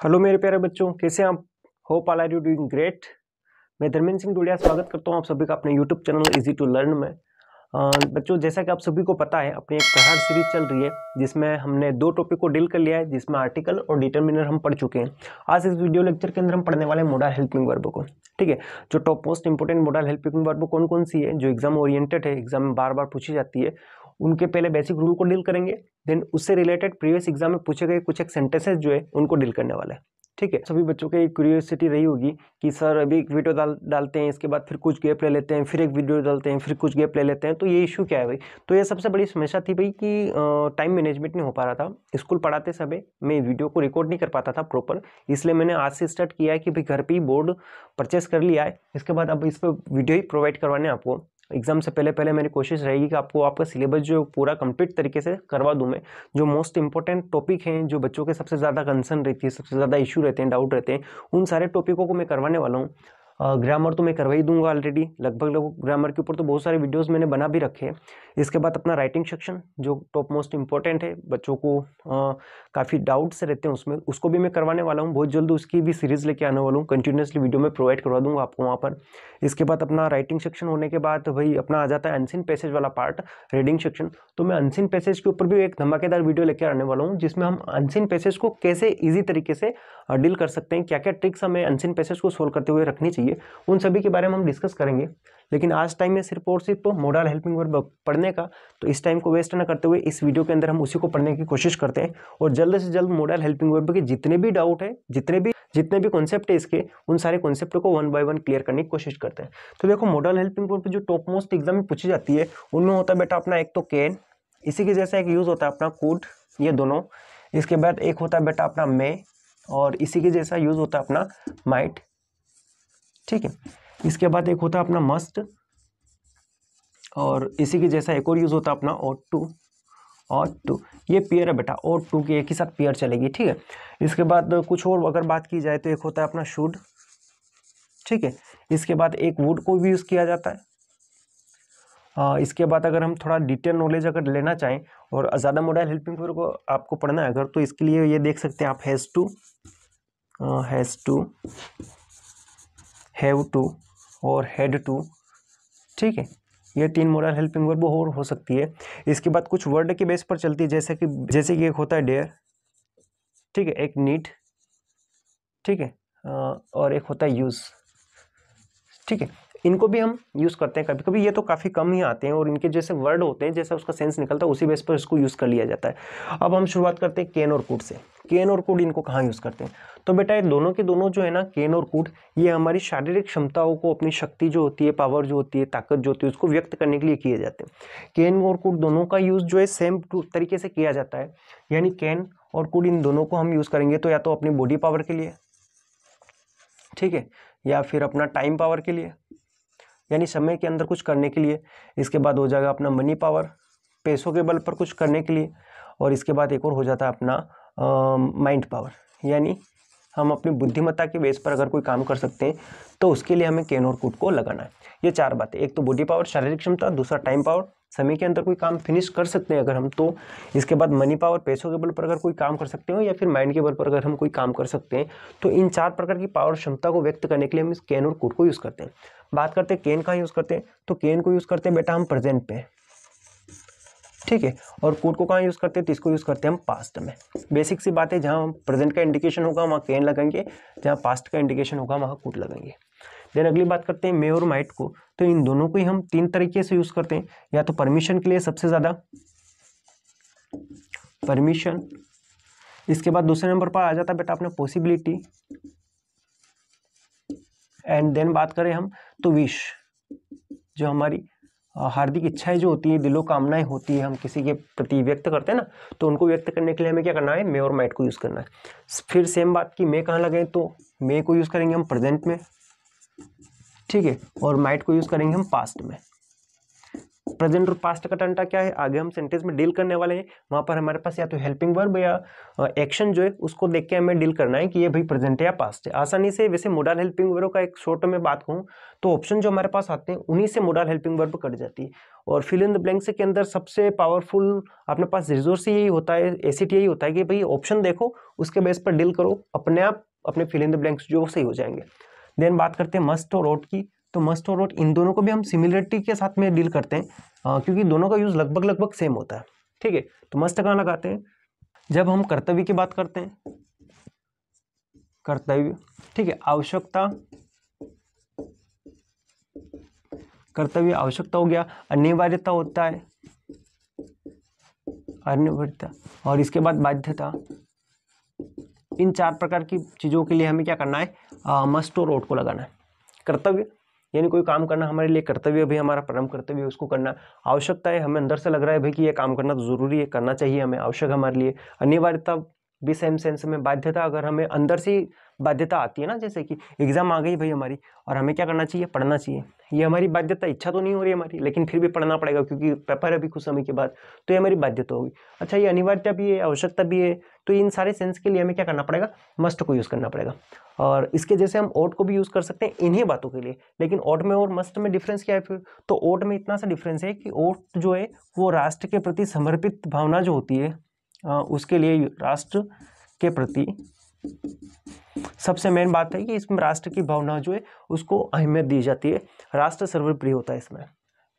Hello मेरे प्यारे बच्चों, कैसे आप? Hope all are you doing great. मैं धर्मेंद्र सिंह डोडिया स्वागत करता हूं आप सभी का अपने YouTube channel easy to learn में। बच्चों, जैसा कि आप सभी को पता है, अपनी एक पहाड़ सीरीज चल रही है जिसमें हमने दो टॉपिक को डील कर लिया है, जिसमें आर्टिकल और डिटर्मिनर हम पढ़ चुके हैं। आज इस वीडियो लेक्चर के अंदर हम पढ़ने वाले हैं मोडल हेल्पिंग वर्ब को। ठीक है, जो top most important model helping verb कौन कौन सी है, जो एग्जाम ओरिएंटेड है, एग्जाम में बार बार पूछी जाती है, उनके पहले बेसिक रूल को डील करेंगे। देन उससे रिलेटेड प्रीवियस एग्जाम में पूछे गए कुछ एक सेंटेंसेस जो है उनको डील करने वाले हैं। ठीक है, सभी बच्चों की क्यूरियोसिटी रही होगी कि सर अभी एक वीडियो डालते हैं, इसके बाद फिर कुछ गैप ले लेते हैं, फिर एक वीडियो डालते हैं, फिर कुछ गैप ले लेते हैं, तो ये इशू क्या है भाई? तो ये सबसे बड़ी समस्या थी भाई कि टाइम मैनेजमेंट नहीं हो पा रहा था। स्कूल पढ़ाते समय मैं वीडियो को रिकॉर्ड नहीं कर पाता था प्रॉपर, इसलिए मैंने आज से स्टार्ट किया है कि भाई घर पे ही बोर्ड परचेस कर लिया है। इसके बाद अब इस पर वीडियो ही प्रोवाइड करवाने आपको। एग्जाम से पहले मेरी कोशिश रहेगी कि आपको आपका सिलेबस जो पूरा कंप्लीट तरीके से करवा दूं मैं। जो मोस्ट इंपॉर्टेंट टॉपिक हैं, जो बच्चों के सबसे ज़्यादा कंसर्न रहती है, सबसे ज़्यादा इशू रहते हैं, डाउट रहते हैं, उन सारे टॉपिकों को मैं करवाने वाला हूँ। ग्रामर तो मैं करवा ही दूंगा ऑलरेडी, लगभग ग्रामर के ऊपर तो बहुत सारे वीडियोस मैंने बना भी रखे हैं। इसके बाद अपना राइटिंग सेक्शन जो टॉप मोस्ट इंपॉर्टेंट है, बच्चों को काफ़ी डाउट्स रहते हैं उसमें, उसको भी मैं करवाने वाला हूँ। बहुत जल्द उसकी भी सीरीज़ लेके आने वाला हूँ, कंटिन्यूसली वीडियो में प्रोवाइड करवा दूंगा आपको वहाँ पर। इसके बाद अपना राइटिंग सेक्शन होने के बाद भाई अपना आ जाता है अनसीन पैसेज वाला पार्ट, रीडिंग सेक्शन। तो मैं अनसीन पैसेज के ऊपर भी एक धमाकेदार वीडियो लेकर आने वाला हूँ, जिसमें हम अनसीन पैसेज को कैसे ईजी तरीके से डील कर सकते हैं, क्या क्या ट्रिक्स हमें अनसीन पैसेज को सोल्व करते हुए रखनी चाहिए, उन सभी के बारे में हम डिस्कस करेंगे। लेकिन आज टाइम में सिर्फ और सिर्फ मोडल हेल्पिंग वर्ब पढ़ने का, तो इस टाइम को वेस्ट ना करते हुए इस वीडियो के अंदर हम उसी को पढ़ने की कोशिश करते हैं और जल्द से जल्द मोडल हेल्पिंग वर्ब के जितने भी डाउट है, जितने भी कॉन्सेप्ट है इसके, उन सारे कॉन्सेप्ट को वन बाय वन क्लियर करने की कोशिश करते हैं। तो देखो, मॉडल हेल्पिंग वर्ब जो टॉप मोस्ट एग्जाम में पूछी जाती है, उनमें होता है बेटा अपना एक तो कैन, इसी के जैसा एक यूज होता है अपना कुड, ये दोनों। इसके बाद एक होता है बेटा अपना मे, और इसी के जैसा यूज होता है अपना माइट। ठीक है, इसके बाद एक होता है अपना मस्ट, और इसी के जैसा एक और यूज होता है अपना ought to। ये पेयर है बेटा, ought to की एक ही साथ पेयर चलेगी। ठीक है, इसके बाद कुछ और अगर बात की जाए तो एक होता है अपना शुड। ठीक है, इसके बाद एक वुड को भी यूज किया जाता है। इसके बाद अगर हम थोड़ा डिटेल नॉलेज अगर लेना चाहें और ज़्यादा मॉडल हेल्पिंग वर्ब को आपको पढ़ना है अगर, तो इसके लिए ये देख सकते हैं आप हैज़ टू, हैव टू और हैड टू। ठीक है, ये तीन मॉडल हेल्पिंग वर्ब और हो सकती है। इसके बाद कुछ वर्ड के बेस पर चलती है, जैसे कि एक होता है डेयर। ठीक है, एक नीड। ठीक है, और एक होता है यूज़। ठीक है, इनको भी हम यूज़ करते हैं कभी कभी, ये तो काफ़ी कम ही आते हैं और इनके जैसे वर्ड होते हैं, जैसा उसका सेंस निकलता है उसी बेस पर इसको यूज़ कर लिया जाता है। अब हम शुरुआत करते हैं कैन और कुड से। कैन और कुड इनको कहाँ यूज़ करते हैं? तो बेटा ये दोनों के दोनों जो है ना, कैन और कुड, ये हमारी शारीरिक क्षमताओं को, अपनी शक्ति जो होती है, पावर जो होती है, ताकत जो होती है, उसको व्यक्त करने के लिए किए जाते हैं। कैन और कुड दोनों का यूज़ जो है सेम तरीके से किया जाता है, यानी कैन और कुड इन दोनों को हम यूज़ करेंगे तो या तो अपनी बॉडी पावर के लिए, ठीक है, या फिर अपना टाइम पावर के लिए, यानी समय के अंदर कुछ करने के लिए। इसके बाद हो जाएगा अपना मनी पावर, पैसों के बल पर कुछ करने के लिए। और इसके बाद एक और हो जाता है अपना माइंड पावर, यानी हम अपनी बुद्धिमत्ता के बेस पर अगर कोई काम कर सकते हैं तो उसके लिए हमें कैन और कुड को लगाना है। ये चार बातें, एक तो बॉडी पावर, शारीरिक क्षमता, दूसरा टाइम पावर, समय के अंदर कोई काम फिनिश कर सकते हैं अगर हम तो, इसके बाद मनी पावर, पैसों के बल पर अगर कोई काम कर सकते हो, या फिर माइंड के बल पर अगर हम कोई काम कर सकते हैं, तो इन चार प्रकार की पावर क्षमता को व्यक्त करने के लिए हम इस कैन और कुड को यूज़ करते हैं। बात करते हैं कैन कहाँ यूज़ करते हैं, तो कैन को यूज़ करते हैं बेटा हम प्रेजेंट पे। ठीक है, और कुड को कहाँ यूज़ करते हैं, तो इसको यूज़ करते हैं हम पास्ट में। बेसिक सी बात है, जहाँ प्रेजेंट का इंडिकेशन होगा वहाँ कैन लगाएंगे, जहाँ पास्ट का इंडिकेशन होगा वहाँ कुड लगाएंगे। देन अगली बात करते हैं मे और माइट को। तो इन दोनों को ही हम तीन तरीके से यूज़ करते हैं, या तो परमिशन के लिए सबसे ज़्यादा परमिशन, इसके बाद दूसरे नंबर पर आ जाता है बेटा अपना पॉसिबिलिटी, एंड देन बात करें हम तो विश, जो हमारी हार्दिक इच्छाएं जो होती है, दिलो कामनाएं होती है, हम किसी के प्रति व्यक्त करते हैं ना, तो उनको व्यक्त करने के लिए हमें क्या करना है, मे और माइट को यूज़ करना है। फिर सेम बात की मे कहाँ लगाएं, तो मे को यूज़ करेंगे हम प्रेजेंट में, ठीक है, और माइट को यूज़ करेंगे हम पास्ट में। प्रेजेंट और पास्ट का टंटा क्या है, आगे हम सेंटेंस में डील करने वाले हैं, वहां पर हमारे पास या तो हेल्पिंग वर्ब या एक्शन जो है उसको देख के हमें डील करना है कि ये भाई प्रेजेंट है या पास्ट है आसानी से। वैसे मोडल हेल्पिंग वर्ब का एक शॉर्ट में बात कहूँ तो ऑप्शन जो हमारे पास आते हैं उन्हीं से मोडल हेल्पिंग वर्ब कट जाती है। और फिल इन द ब्लैंक्स के अंदर सबसे पावरफुल अपने पास रिसोर्स यही होता है, एसिड यही होता है कि भाई ऑप्शन देखो उसके बेस पर डील करो, अपने आप अपने फिल इन द ब्लैंक्स जो सही हो जाएंगे। देन बात करते हैं मस्ट और ought की। तो मस्ट और ought इन दोनों को भी हम सिमिलरिटी के साथ में डील करते हैं क्योंकि दोनों का यूज लगभग सेम होता है। ठीक है, तो मस्ट कहाँ लगाते हैं, जब हम कर्तव्य की बात करते हैं, कर्तव्य, ठीक है, आवश्यकता, कर्तव्य आवश्यकता हो गया, अनिवार्यता होता है, अनिवार्यता, और इसके बाद बाध्यता। इन 4 प्रकार की चीजों के लिए हमें क्या करना है, मस्ट और ought को लगाना है। कर्तव्य यानी कोई काम करना हमारे लिए कर्तव्य भी, हमारा परम कर्तव्य है, उसको करना। आवश्यकता है, हमें अंदर से लग रहा है भाई कि ये काम करना तो जरूरी है, करना चाहिए हमें, आवश्यक हमारे लिए। अनिवार्यता भी सेम सेंस में। बाध्यता, अगर हमें अंदर से बाध्यता आती है ना, जैसे कि एग्जाम आ गई भाई हमारी और हमें क्या करना चाहिए, पढ़ना चाहिए, ये हमारी बाध्यता, इच्छा तो नहीं हो रही हमारी लेकिन फिर भी पढ़ना पड़ेगा क्योंकि पेपर है अभी कुछ समय के बाद, तो ये हमारी बाध्यता होगी। अच्छा, ये अनिवार्यता भी है, आवश्यकता भी है, तो इन सारे सेंस के लिए हमें क्या करना पड़ेगा, मस्ट को यूज करना पड़ेगा। और इसके जैसे हम ought को भी यूज कर सकते हैं इन्हीं बातों के लिए। लेकिन ought में और मस्ट में डिफरेंस क्या है फिर, तो ought में इतना सा डिफरेंस है कि ought जो है वो राष्ट्र के प्रति समर्पित भावना जो होती है उसके लिए, राष्ट्र के प्रति सबसे मेन बात है कि इसमें राष्ट्र की भावना जो है उसको अहमियत दी जाती है, राष्ट्र सर्वप्रिय होता है इसमें।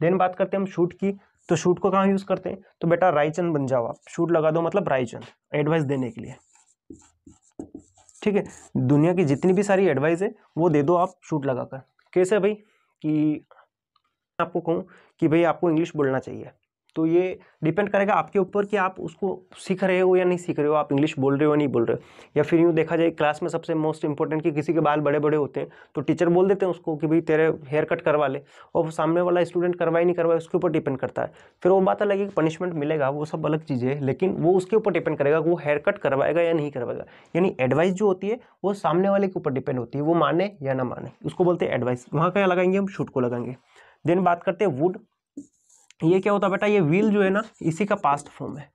देन बात करते हैं हम शूट की। तो शूट को कहाँ यूज करते हैं, तो बेटा रायचंद बन जाओ आप, शूट लगा दो मतलब रायचंद, एडवाइस देने के लिए। ठीक है, दुनिया की जितनी भी सारी एडवाइस है वो दे दो आप शूट लगाकर। कैसे भाई, कि आपको कहूँ कि भाई आपको इंग्लिश बोलना चाहिए, तो ये डिपेंड करेगा आपके ऊपर कि आप उसको सीख रहे हो या नहीं सीख रहे हो, आप इंग्लिश बोल रहे हो या नहीं बोल रहे हो। या फिर यूँ देखा जाए क्लास में सबसे मोस्ट इंपॉर्टेंट कि किसी के बाल बड़े बड़े होते हैं तो टीचर बोल देते हैं उसको कि भाई तेरे हेयर कट करवा ले, और वो सामने वाला स्टूडेंट करवाए नहीं करवाए उसके ऊपर डिपेंड करता है। फिर वो बात अलग है कि पनिशमेंट मिलेगा, वो सब अलग चीज़ है, लेकिन वो उसके ऊपर डिपेंड करेगा कि वो हेयर कट करवाएगा या नहीं करवाएगा। यानी एडवाइस जो होती है वो सामने वाले के ऊपर डिपेंड होती है, वो माने या ना माने, उसको बोलते हैं एडवाइस। वहाँ क्या लगाएंगे हम, शूट को लगाएंगे। देन बात करते हैं वुड। ये क्या होता है बेटा, ये विल जो है ना इसी का पास्ट फॉर्म है।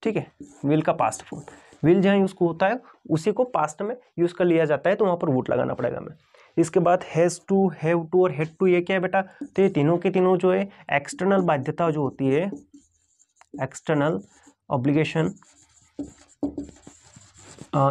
ठीक है, विल का पास्ट फॉर्म, विल जहाँ यूज होता है उसी को पास्ट में यूज कर लिया जाता है, तो वहां पर वुड लगाना पड़ेगा हमें। इसके बाद हैज टू, हैव टू और हेड टू, ये क्या है बेटा, तो ये तीनों के तीनों जो है एक्सटर्नल बाध्यता जो होती है, एक्सटर्नल ऑब्लिगेशन,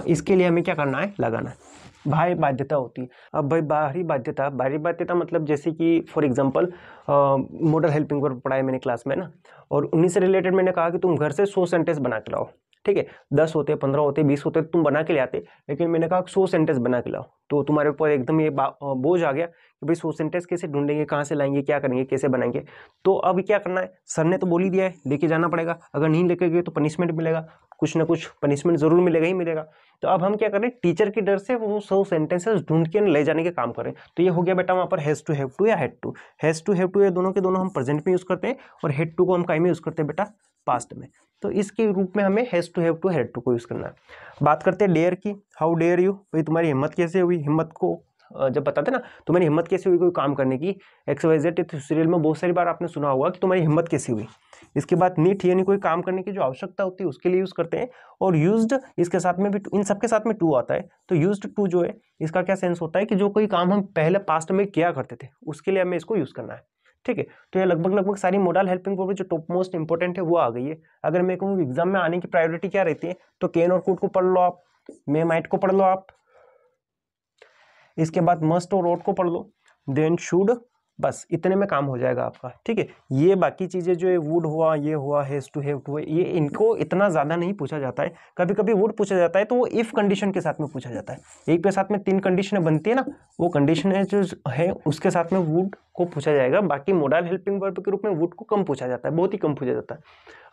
इसके लिए हमें क्या करना है, लगाना है। बाह्य बाध्यता होती है। अब भाई बाहरी बाध्यता मतलब जैसे कि for example model helping verb पढ़ा है मैंने क्लास में ना, और उन्हीं से रिलेटेड मैंने कहा कि तुम घर से 100 सेंटेंस बना के लाओ। ठीक है, 10 होते, 15 होते, 20 होते तुम बना के ले आते, लेकिन मैंने कहा 100 सेंटेंस बना के लाओ, तो तुम्हारे ऊपर एकदम ये बोझ आ गया कि भाई 100 सेंटेंस कैसे ढूंढेंगे, कहाँ से लाएंगे, क्या करेंगे, कैसे बनाएंगे। तो अब क्या करना है, सर ने तो बोल ही दिया है लेके जाना पड़ेगा, अगर नहीं लेके गए तो पनिशमेंट मिलेगा, कुछ ना कुछ पनिशमेंट जरूर मिलेगा ही मिलेगा। तो अब हम क्या करें, टीचर के डर से वो 100 सेंटेंसेस ढूंढ के ले जाने के काम करें। तो ये हो गया बेटा वहाँ पर हैज टू, हैव टू या had to. Has to, have to ये दोनों के दोनों हम प्रेजेंट में यूज करते हैं, और हेड टू को हम काय में यूज करते हैं बेटा, पास्ट में। तो इसके रूप में हमें has to, have to, had to को यूज करना है। बात करते हैं डेयर की। हाउ डेयर यू, भाई तुम्हारी हिम्मत कैसे हुई, हिम्मत को जब बताते ना तुम्हारी हिम्मत कैसे हुई कोई काम करने की, XYZ सीरियल में बहुत सारी बार आपने सुना होगा कि तुम्हारी हिम्मत कैसी हुई। इसके बाद नीट यानी कोई काम करने की जो आवश्यकता होती है उसके लिए यूज करते हैं। और यूज्ड, इसके साथ में भी इन सबके साथ में टू आता है, तो यूज्ड टू जो है इसका क्या सेंस होता है कि जो कोई काम हम पहले पास्ट में किया करते थे उसके लिए हमें इसको यूज करना है। ठीक है, तो ये लगभग सारी मॉडल हेल्पिंग वर्ब जो टॉप मोस्ट इंपॉर्टेंट है वो आ गई है। अगर मैं कहूँ एग्जाम में आने की प्रायोरिटी क्या रहती है, तो कैन और कुड को पढ़ लो आप, मे माइट को पढ़ लो आप, इसके बाद मस्ट और ought को पढ़ लो, देन शुड, बस इतने में काम हो जाएगा आपका। ठीक है, ये बाकी चीजें जो है वुड हुआ, ये हुआ, हैज टू, हैव टू, ये इनको इतना ज्यादा नहीं पूछा जाता है। कभी कभी वुड पूछा जाता है तो वो इफ कंडीशन के साथ में पूछा जाता है, एक के साथ में 3 कंडीशनें बनती है ना, वो कंडीशन जो है उसके साथ में वुड को पूछा जाएगा। बाकी मॉडल हेल्पिंग वर्ब के रूप में वुड को कम पूछा जाता है, बहुत ही कम पूछा जाता है।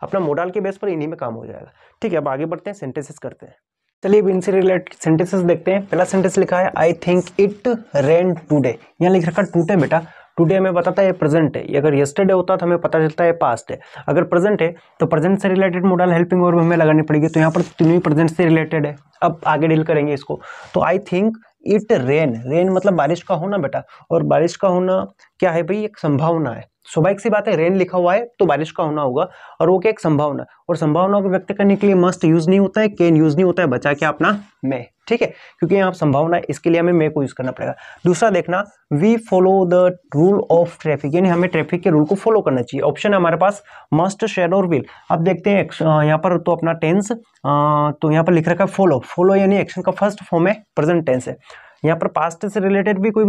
अपना मॉडल के बेस पर इन्हीं में काम हो जाएगा। ठीक है, अब आगे बढ़ते हैं, सेंटेंसेस करते हैं। चलिए अब इनसे रिलेटेड सेंटेंसेस देखते हैं। पहला सेंटेंस लिखा है I think it rain today, यहाँ लिख रखा टुडे बेटा, टुडे हमें बताता है प्रेजेंट है, अगर यस्टरडे होता तो हमें पता चलता है पास्ट है। अगर प्रेजेंट है तो प्रेजेंट से रिलेटेड मॉडल हेल्पिंग वर्ब हमें लगानी पड़ेगी, तो यहाँ पर तीनों प्रेजेंट से रिलेटेड है। अब आगे डील करेंगे इसको। तो I think it rain, rain मतलब बारिश का होना बेटा, और बारिश का होना क्या है भाई, एक संभावना है। स्वाभाविक सी बात है, रेन लिखा हुआ है तो बारिश का होना होगा, और वो क्या एक संभावना, और संभावनाओं को व्यक्त करने के लिए मस्ट यूज नहीं होता है, कैन यूज नहीं होता है, बचा क्या अपना मे, ठीक है, क्योंकि यहाँ संभावना है, इसके लिए हमें मे को यूज करना पड़ेगा। दूसरा देखना, we follow the rule of traffic, यानी हमें ट्रैफिक के रूल को फॉलो करना चाहिए। ऑप्शन है हमारे पास मस्ट, शैल और विल। अब देखते हैं यहाँ पर तो अपना टेंस, तो यहाँ पर लिख रखा है फॉलो। फॉलो यानी एक्शन का फर्स्ट फॉर्म है, प्रेजेंट टेंस है। यहाँ पर पास्ट से रिलेटेड भी कोई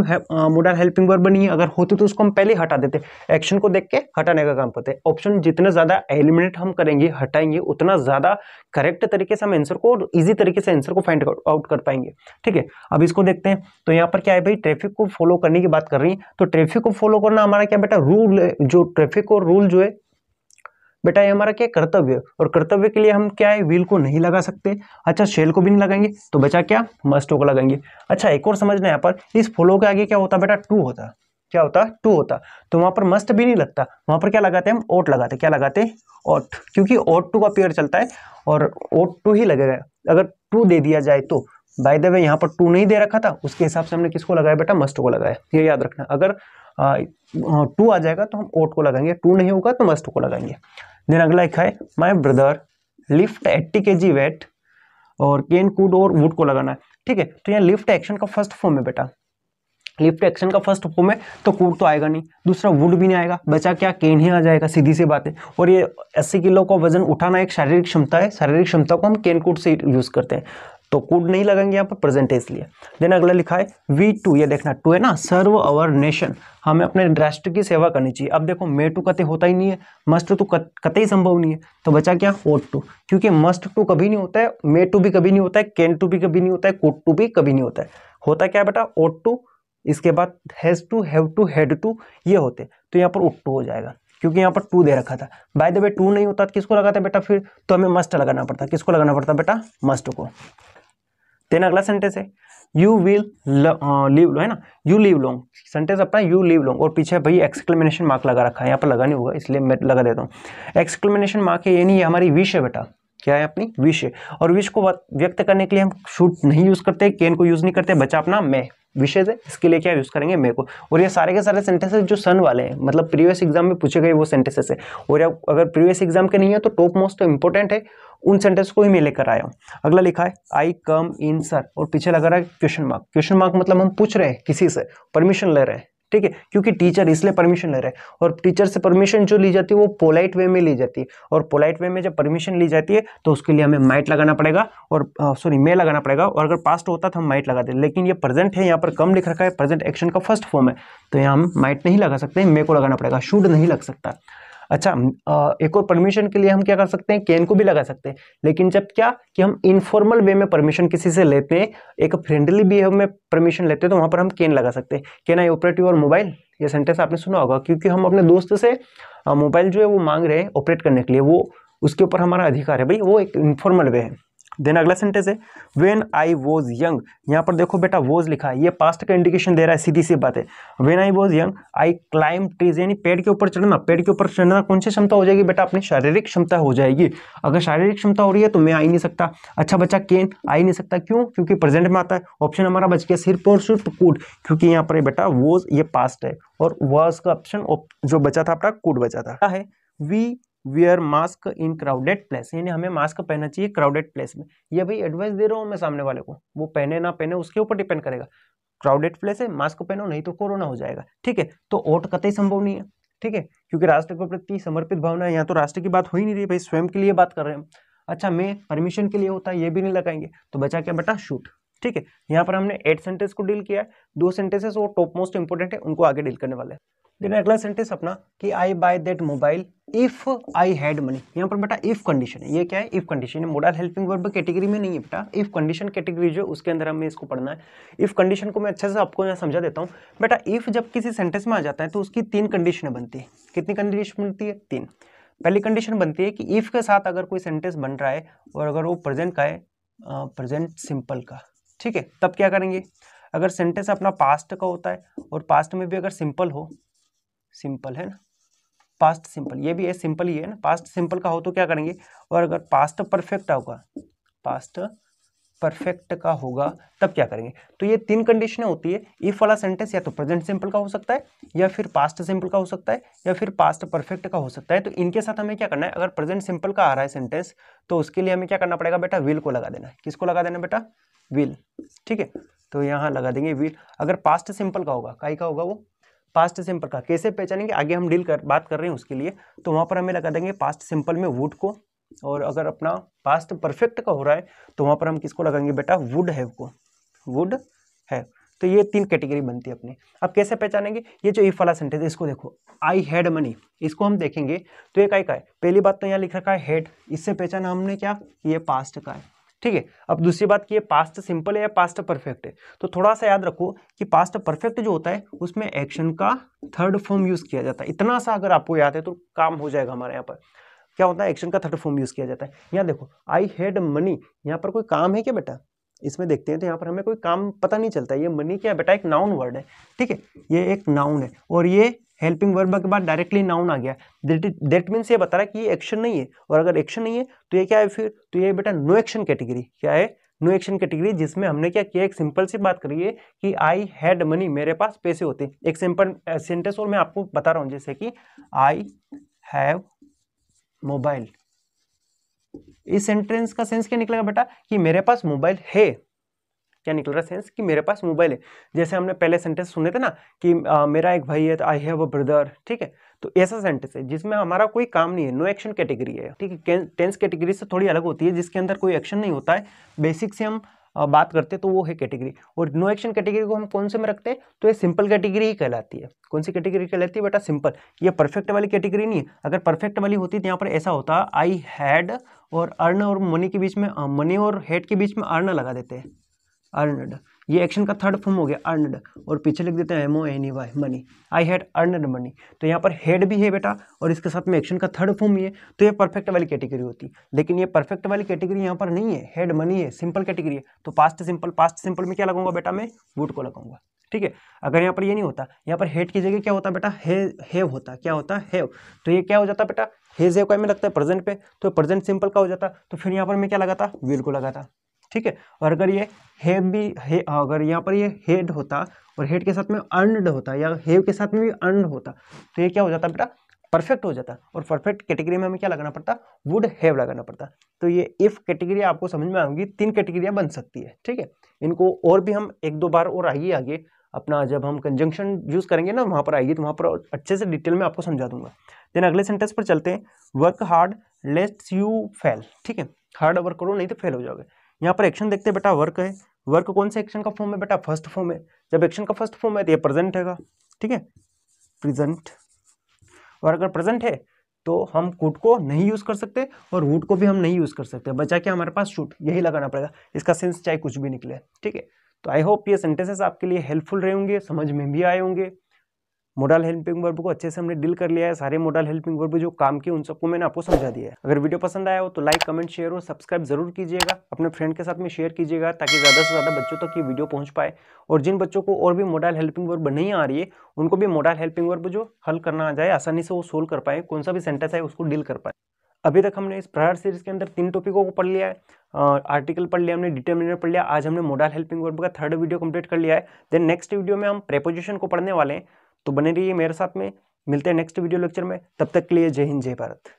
मोडल हेल्पिंग वर्ब नहीं है, अगर होती तो उसको हम पहले हटा देते, एक्शन को देख के हटाने का काम करते हैं। ऑप्शन जितने ज्यादा एलिमिनेट हम करेंगे, हटाएंगे, उतना ज्यादा करेक्ट तरीके से हम आंसर को और इजी तरीके से आंसर को फाइंड आउट कर पाएंगे, ठीक है। अब इसको देखते हैं, तो यहाँ पर क्या है भाई, ट्रैफिक को फॉलो करने की बात कर रही है, तो ट्रैफिक को फॉलो करना हमारा क्या बेटा रूल है, जो ट्रैफिक और रूल जो है बेटा ये हमारा क्या कर्तव्य है, और कर्तव्य के लिए हम क्या है, व्हील को नहीं लगा सकते। अच्छा, शेल को भी नहीं लगाएंगे, तो बचा क्या, मस्ट को लगाएंगे। अच्छा, एक और समझना, यहाँ पर इस फॉलो के आगे क्या होता बेटा, टू होता। क्या होता, टू होता, तो वहां पर मस्ट भी नहीं लगता, वहां पर क्या लगाते हैं हम, ओट लगाते। क्या लगाते, ओट, क्योंकि ओट टू का पेयर चलता है और ओट टू ही लगेगा। अगर टू दे दिया जाए तो, बाय द वे यहाँ पर टू नहीं दे रखा था, उसके हिसाब से हमने किसको लगाया बेटा, मस्ट को लगाया, ये याद रखना। अगर टू आ जाएगा तो हम ओट को लगाएंगे, टू नहीं होगा तो मस्ट को लगाएंगे। देन अगला लिखा है, my brother lift 80 kg weight, और कैन, कुड और वुड को लगाना है, ठीक है। तो यहाँ लिफ्ट एक्शन का फर्स्ट फॉर्म है बेटा, लिफ्ट एक्शन का फर्स्ट फॉर्म है, तो कुड तो आएगा नहीं, दूसरा वुड भी नहीं आएगा, बचा क्या, कैन ही आ जाएगा, सीधी सी बात है। और ये 80 किलो का वजन उठाना एक शारीरिक क्षमता है, शारीरिक क्षमता को हम कैन कुड से यूज करते हैं, तो कुड नहीं लगाएंगे यहाँ पर, प्रेजेंट है इसलिए। देन अगला लिखा है वी टू, ये देखना टू है ना, सर्व अवर नेशन, हमें अपने राष्ट्र की सेवा करनी चाहिए। अब देखो, मे टू कते होता ही नहीं है, मस्ट टू कतई संभव नहीं है, तो बचा क्या, ओट टू, क्योंकि मस्ट टू कभी नहीं होता है, मे टू भी कभी नहीं होता है, कैन टू भी कभी नहीं होता है, कुड टू भी कभी नहीं होता है। होता क्या है बेटा, ओट टू, इसके बाद has to, have to, had to, ये होते, तो यहाँ पर उट टू हो जाएगा, क्योंकि यहाँ पर टू दे रखा था। बाय द वे टू नहीं होता तो किसको लगाते बेटा, फिर तो हमें मस्ट लगाना पड़ता, किसको लगाना पड़ता बेटा, मस्ट को। देन अगला सेंटेंस है, यू विल लीव, है ना, यू लीव लॉन्ग, सेंटेंस अपना यू लीव लॉन्ग, और पीछे भाई एक्सक्लेमेशन मार्क लगा रखा है, यहाँ पर लगा नहीं होगा इसलिए मैं लगा देता हूँ। एक्सक्लेमेशन मार्क है, यानी ये हमारी विश है बेटा, क्या है अपनी विश है, और विश को व्यक्त करने के लिए हम शुड नहीं यूज करते, कैन को यूज नहीं करते, बचा अपना मे, विशेष है, इसके लिए क्या यूज करेंगे, मे को। और ये सारे के सारे सेंटेंसेस जो सन वाले हैं, मतलब प्रीवियस एग्जाम में पूछे गए वो सेंटेंसेस है, और अगर प्रीवियस एग्जाम के नहीं है तो टॉप मोस्ट इंपोर्टेंट है, उन सेंटेंस को ही मैं लेकर आया हूँ। अगला लिखा है आई कम इन सर, और पीछे लगा रहा है क्वेश्चन मार्क। क्वेश्चन मार्क मतलब हम पूछ रहे हैं किसी से, परमिशन ले रहे हैं, ठीक है, क्योंकि टीचर इसलिए परमिशन ले रहे हैं, और टीचर से परमिशन जो ली जाती है वो पोलाइट वे में ली जाती है, और पोलाइट वे में जब परमिशन ली जाती है तो उसके लिए हमें माइट लगाना पड़ेगा, और सॉरी मे लगाना पड़ेगा, और अगर पास्ट होता तो हम माइट लगा देते, लेकिन ये प्रेजेंट है, यहाँ पर कम लिख रखा है, प्रेजेंट एक्शन का फर्स्ट फॉर्म है, तो यहाँ हम माइट नहीं लगा सकते, मे को लगाना पड़ेगा, शुड नहीं लग सकता। अच्छा, एक और परमिशन के लिए हम क्या कर सकते हैं, कैन को भी लगा सकते हैं, लेकिन जब क्या कि हम इनफॉर्मल वे में परमिशन किसी से लेते हैं, एक फ्रेंडली बिहेव में परमिशन लेते हैं, तो वहां पर हम कैन लगा सकते हैं। Can I operate your mobile, ये सेंटेंस आपने सुना होगा, क्योंकि हम अपने दोस्त से मोबाइल जो है वो मांग रहे हैं ऑपरेट करने के लिए, वो उसके ऊपर हमारा अधिकार है भाई, वो एक इनफॉर्मल वे है। देन अगला सेंटेंस है व्हेन आई वॉज यंग, यहाँ पर देखो बेटा वॉज लिखा है, ये पास्ट का इंडिकेशन दे रहा है, सीधी सी बात है। When I was young I climb trees, यानी पेड़ के ऊपर चढ़ना, पेड़ के ऊपर चढ़ना कौन सी क्षमता हो जाएगी बेटा, अपनी शारीरिक क्षमता हो जाएगी। अगर शारीरिक क्षमता हो रही है तो मैं आ ही नहीं सकता। अच्छा बच्चा, कैन आ ही नहीं सकता, क्यों, क्योंकि प्रेजेंट में आता है। ऑप्शन हमारा बच गया सिर्फ और सिर्फ कुड, क्योंकि यहाँ पर बेटा वॉज ये पास्ट है, और वॉज का ऑप्शन जो बचा था अपना कुड बचा था। क्या है, we wear mask in crowded place, यानी हमें मास्क पहनना चाहिए क्राउडेड प्लेस में। ये भाई एडवाइस दे रहा हूँ मैं सामने वाले को, वो पहने ना पहने उसके ऊपर डिपेंड करेगा। क्राउडेड प्लेस है, मास्क पहनो, नहीं तो कोरोना हो जाएगा, ठीक है। तो ओट कतई संभव नहीं है, ठीक है, क्योंकि राष्ट्र के प्रति समर्पित भावना है, यहाँ तो राष्ट्र की बात हो ही नहीं रही भाई, स्वयं के लिए बात कर रहे हैं हम। अच्छा, मैं परमिशन के लिए होता है, ये भी नहीं लगाएंगे, तो बचा क्या बेटा, शूट, ठीक है। यहाँ पर हमने 8 सेंटेंस को डील किया है, 2 सेंटेंसेस वो टॉप मोस्ट इंपोर्टेंट है, उनको आगे डील करने वाले हैं। देन अगला सेंटेंस अपना कि I buy that mobile if I had money, यहाँ पर बेटा इफ कंडीशन है, ये क्या है, इफ कंडीशन है, मोडल हेल्पिंग वर्ब कैटेगरी में नहीं है बेटा, इफ कंडीशन कैटेगरी जो उसके अंदर हमें इसको पढ़ना है। इफ कंडीशन को मैं अच्छे से आपको यहाँ समझा देता हूँ बेटा। इफ जब किसी सेंटेंस में आ जाता है तो उसकी 3 कंडीशनें बनती है। कितनी कंडीशन बनती है, 3। पहली कंडीशन बनती है कि इफ के साथ अगर कोई सेंटेंस बन रहा है और अगर वो प्रेजेंट का है, प्रेजेंट सिंपल का, ठीक है, तब क्या करेंगे, अगर सेंटेंस अपना पास्ट का होता है और पास्ट में भी अगर सिंपल हो, सिंपल है ना, पास्ट सिंपल, ये भी है सिंपल ही है ना, पास्ट सिंपल का हो तो क्या करेंगे, और अगर पास्ट परफेक्ट होगा, पास्ट परफेक्ट का होगा तब क्या करेंगे। तो ये 3 कंडीशनें होती है। इफ वाला सेंटेंस या तो प्रेजेंट सिंपल का हो सकता है, या फिर पास्ट सिंपल का हो सकता है, या फिर पास्ट परफेक्ट का हो सकता है। तो इनके साथ हमें क्या करना है, अगर प्रेजेंट सिंपल का आ रहा है सेंटेंस तो उसके लिए हमें क्या करना पड़ेगा बेटा, विल को लगा देना है। किसको लगा देना बेटा, विल। ठीक है, तो यहाँ लगा देंगे विल। अगर पास्ट सिंपल का होगा, काई का होगा वो, पास्ट सिंपल का कैसे पहचानेंगे, आगे हम बात कर रहे हैं उसके लिए। तो वहां पर हमें लगा देंगे पास्ट सिंपल में वुड को, और अगर अपना पास्ट परफेक्ट का हो रहा है तो वहां पर हम किसको लगाएंगे बेटा, वुड हैव को, वुड हैव। तो ये 3 कैटेगरी बनती है अपनी। अब कैसे पहचानेंगे, ये जो इफ वाला सेंटेंस इसको देखो, आई हैड मनी, इसको हम देखेंगे तो ये काय का है। पहली बात तो यहाँ लिख रखा है हैड, इससे पहचाना हमने क्या, ये पास्ट का है। ठीक है, अब दूसरी बात की, ये पास्ट सिंपल है या पास्ट परफेक्ट है। तो थोड़ा सा याद रखो कि पास्ट परफेक्ट जो होता है उसमें एक्शन का थर्ड फॉर्म यूज किया जाता है। इतना सा अगर आपको याद है तो काम हो जाएगा हमारे यहाँ पर। क्या होता है, एक्शन का थर्ड फॉर्म यूज किया जाता है। यहाँ देखो आई हैड मनी, यहाँ पर कोई काम है क्या बेटा, इसमें देखते हैं तो यहाँ पर हमें कोई काम पता नहीं चलता। ये मनी क्या है बेटा, एक नाउन वर्ड है। ठीक है, ये एक नाउन है और ये हेल्पिंग वर्ब के बाद डायरेक्टली नाउन आ गया। दैट मीन्स ये बता रहा है कि ये एक्शन नहीं है, और अगर एक्शन नहीं है तो ये क्या है फिर, तो ये बेटा नो एक्शन कैटेगरी। क्या है, नो एक्शन कैटेगरी, जिसमें हमने क्या किया, एक सिंपल सी बात करी है कि आई हैड मनी, मेरे पास पैसे होते। एक सिंपल सेंटेंस और मैं आपको बता रहा हूँ, जैसे कि आई हैव मोबाइल। इस सेंटेंस का सेंस क्या निकलेगा बेटा, कि मेरे पास मोबाइल है। क्या निकल रहा है सेंस, कि मेरे पास मोबाइल है। जैसे हमने पहले सेंटेंस सुने थे ना कि मेरा एक भाई है तो आई हैव अ ब्रदर। ठीक है, तो ऐसा सेंटेंस है जिसमें हमारा कोई काम नहीं है, नो एक्शन कैटेगरी है। ठीक है, टेंस कैटेगरी से थोड़ी अलग होती है, जिसके अंदर कोई एक्शन नहीं होता है। बेसिक से हम बात करते तो वो है कैटेगरी। और नो एक्शन कैटेगरी को हम कौन से में रखते हैं, तो ये सिंपल कैटेगरी ही कहलाती है। कौन सी कैटेगरी कहलाती है बेटा, सिंपल। ये परफेक्ट वाली कैटेगरी नहीं है। अगर परफेक्ट वाली होती तो यहाँ पर ऐसा होता, आई हैड और अर्न और मनी के बीच में, मनी और हेड के बीच में अर्न लगा देते हैं, अर्नड। ये एक्शन का थर्ड फॉर्म हो गया अर्नड, और पीछे लिख देते हैं MONEY, money. I had earned money. तो यहाँ पर हेड भी है बेटा, और इसके साथ में एक्शन का थर्ड फॉर्म ही है, तो ये परफेक्ट वाली कैटेगरी होती है। लेकिन ये परफेक्ट वाली कैटेगरी यहाँ पर नहीं है, हेड मनी है, सिंपल कैटेगरी है। तो पास्ट सिंपल में क्या लगाऊंगा बेटा, मैं वुड को लगाऊंगा। ठीक है, अगर यहाँ पर ये नहीं होता, यहाँ पर हेड की जगह क्या होता बेटा, हैव होता। क्या होता, हैव। तो ये क्या हो जाता बेटा, हेज हैव का में लगता है प्रेजेंट पे, तो प्रेजेंट सिंपल का हो जाता। तो फिर यहाँ पर मैं क्या लगाता, विल को लगाता। ठीक है, और अगर ये हैव भी अगर यहाँ पर ये हेड होता और हेड के साथ में अर्नड होता, या हैव के साथ में भी अर्नड होता, तो ये क्या हो जाता बेटा, परफेक्ट हो जाता। और परफेक्ट कैटेगरी में हमें क्या लगाना पड़ता, वुड हैव लगाना पड़ता। तो ये इफ कैटेगरी आपको समझ में आएगी, 3 कैटेगरियां बन सकती है। ठीक है, इनको और भी हम 1-2 बार और आइए आगे अपना, जब हम कंजंक्शन यूज करेंगे ना वहां पर आएगी, तो वहां पर अच्छे से डिटेल में आपको समझा दूंगा। देन अगले सेंटेंस पर चलते हैं, work hard let's you fail. ठीक है, हार्ड वर्क करो नहीं तो फेल हो जाओगे। यहाँ पर एक्शन देखते हैं बेटा, वर्क है। वर्क कौन से एक्शन का फॉर्म है बेटा, फर्स्ट फॉर्म है। जब एक्शन का फर्स्ट फॉर्म है तो ये प्रेजेंट हैगा। ठीक है, प्रेजेंट। और अगर प्रेजेंट है तो हम कुड को नहीं यूज कर सकते और वुड को भी हम नहीं यूज कर सकते, बचा क्या हमारे पास, शुड। यही लगाना पड़ेगा, इसका सेंस चाहे कुछ भी निकले। ठीक है, तो आई होप ये सेंटेंसेस आपके लिए हेल्पफुल रहे होंगे, समझ में भी आए होंगे। मॉडल हेल्पिंग वर्ब को अच्छे से हमने डील कर लिया है। सारे मॉडल हेल्पिंग वर्ब जो काम के उन सबको मैंने आपको समझा दिया है। अगर वीडियो पसंद आया हो तो लाइक, कमेंट, शेयर और सब्सक्राइब जरूर कीजिएगा। अपने फ्रेंड के साथ में शेयर कीजिएगा ताकि ज़्यादा से ज़्यादा बच्चों तक ये वीडियो पहुंच पाए। और जिन बच्चों को और भी मॉडल हेल्पिंग वर्ब नहीं आ रही है उनको भी मॉडल हेल्पिंग वर्ब जो हल करना आ जाए, आसानी से वो सोल्व कर पाए, कौन सा भी सेंटेंस है उसको डील कर पाए। अभी तक हमने इस प्रहार सीरीज के अंदर 3 टॉपिकों को पढ़ लिया है। आर्टिकल पढ़ लिया हमने, डिटरमिनर पढ़ लिया। आज हमने मॉडल हेल्पिंग वर्ब का 3rd वीडियो कंप्लीट कर लिया है। देन नेक्स्ट वीडियो में हम प्रेपोजिशन को पढ़ने वाले हैं, तो बने रहिए मेरे साथ में। मिलते हैं नेक्स्ट वीडियो लेक्चर में, तब तक के लिए जय हिंद, जय भारत।